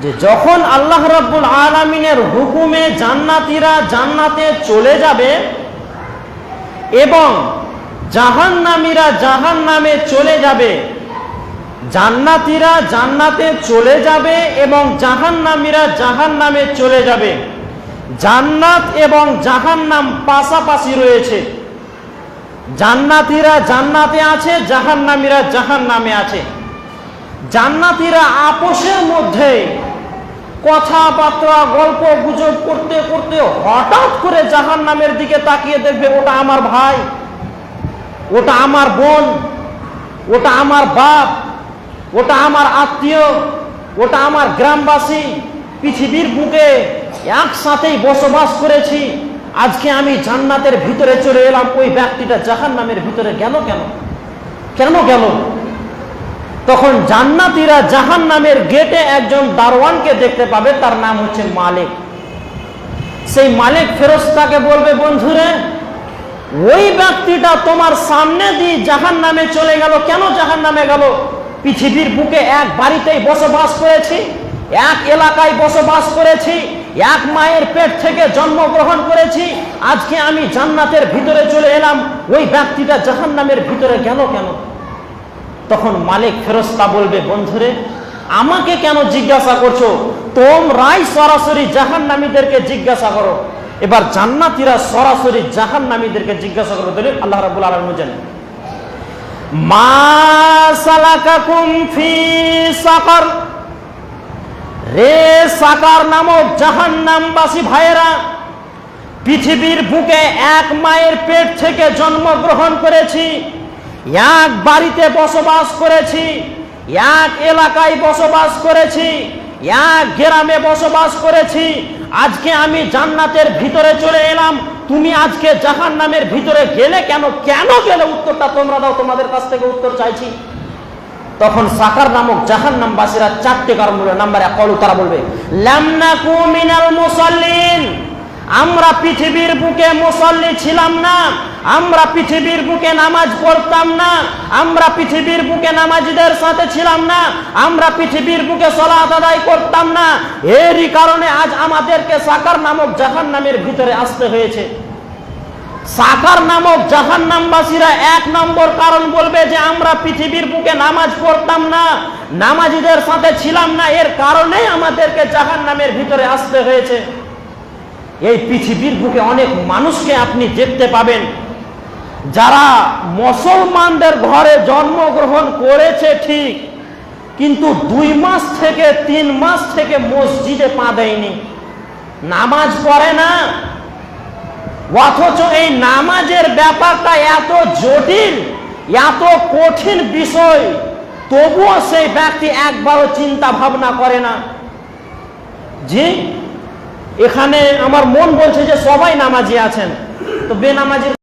যে যখন আল্লাহ রাব্বুল আলামিনের হুকুমে জান্নাতীরা জান্নাতে চলে যাবে এবং জাহান্নামীরা জাহান্নামে চলে যাবে, জান্নাতীরা জান্নাতে চলে যাবে এবং জাহান্নামীরা জাহান্নামে চলে যাবে। জান্নাত এবং জাহান্নাম পাশাপাশি রয়েছে, জান্নাতীরা জান্নাতে আছে, জাহান্নামীরা জাহান্নামে আছে। জান্নাতীরা আপোষের মধ্যে কথাবার্তা গল্প গুজব করতে করতে হঠাৎ করে জাহান্নামের দিকে তাকিয়ে দেখবে ওটা আমার ভাই, ওটা আমার বোন, ওটা আমার বাপ, ওটা আমার আত্মীয়, ওটা আমার গ্রামবাসী, পৃথিবীর বুকে একসাথেই বসবাস করেছি, আজকে আমি জান্নাতের ভিতরে চলে এলাম, ওই ব্যক্তিটা জাহান্নামের ভিতরে গেল কেন? কেন গেল? তখন জান্নাতীরা জাহান্নামের গেটে একজন দারওয়ানকে দেখতে পাবে, তার নাম হচ্ছে মালিক। সেই মালিক ফেরেশতাকে বলবে, বন্ধুরে ওই ব্যক্তিটা তোমার সামনে দিয়ে জাহান্নামে চলে গেল, কেন জাহান্নামে গেল? পৃথিবীর বুকে এক বাড়িতেই বসবাস করেছি, এক এলাকায় বসবাস করেছি, এক মায়ের পেট থেকে জন্মগ্রহণ করেছি, আজকে আমি জান্নাতের ভিতরে চলে এলাম, ওই ব্যক্তিটা জাহান্নামের ভিতরে গেল কেন? তখন মালিক ফেরেশতা বলবে, বন্ধুরে আমাকে কেন জিজ্ঞাসা করছো? তোমরাই সরাসরি জাহান্নামীদেরকে জিজ্ঞাসা করো। এবার জান্নাতীরা সরাসরি জাহান্নামীদেরকে জিজ্ঞাসা করবে। দলিল আল্লাহ রাব্বুল আলামিন জানেন, মা সালাকাকুম ফি সাকার, রে সাকার নামক জাহান্নামবাসী ভাইয়েরা, পৃথিবীর বুকে এক মায়ের পেট থেকে জন্মগ্রহণ করেছি, এক বাড়িতে বসবাস করেছি, এক এলাকায় বসবাস করেছি, এক গ্রামে বসবাস করেছি, আজকে আমি জান্নাতের ভিতরে চলে এলাম, তুমি আজকে জাহান্নামের ভিতরে গেলে কেন? কেন গেলে? উত্তরটা তোমরা দাও, তোমাদের কাছ থেকে উত্তর চাইছি। তখন সাকার নামক জাহান্নামবাসীরা চারটি কারণ বলবে। নাম্বার 1, তারা বলবে লাম নাকু মিনাল মুসাল্লিন, আমরা পৃথিবীর বুকে মুসল্লি ছিলাম না, আমরা পৃথিবীর বুকে নামাজ পড়তাম না, আমরা পৃথিবীর বুকে নামাজীদের সাথে ছিলাম না, আমরা পৃথিবীর বুকে সালাত আদায় করতাম না, এরই কারণে আজ আমাদেরকে সাকার নামক জাহান্নামের ভিতরে আসতে হয়েছে। সাকার নামক জাহান্নামবাসীরা 1 নম্বর কারণ বলবে যে আমরা পৃথিবীর বুকে নামাজ পড়তাম না, নামাজীদের সাথে ছিলাম না, এর কারণে আমাদেরকে জাহান্নামের ভিতরে আসতে হয়েছে। এই পৃথিবীর বুকে অনেক মানুষকে আপনি দেখতে পাবেন যারা মুসলমানদের ঘরে জন্মগ্রহণ করেছে ঠিক, কিন্তু 2 মাস থেকে 3 মাস থেকে মসজিদে পা দেয়নি, নামাজ পড়ে না, অথচ এই নামাজের ব্যাপারটা এত জটিল, এত কঠিন বিষয়, তবুও সেই ব্যক্তি একবারও চিন্তা ভাবনা করে না। জি, এখানে আমার মন বলছে যে সবাই নামাজি আছেন, তো বেনামাজির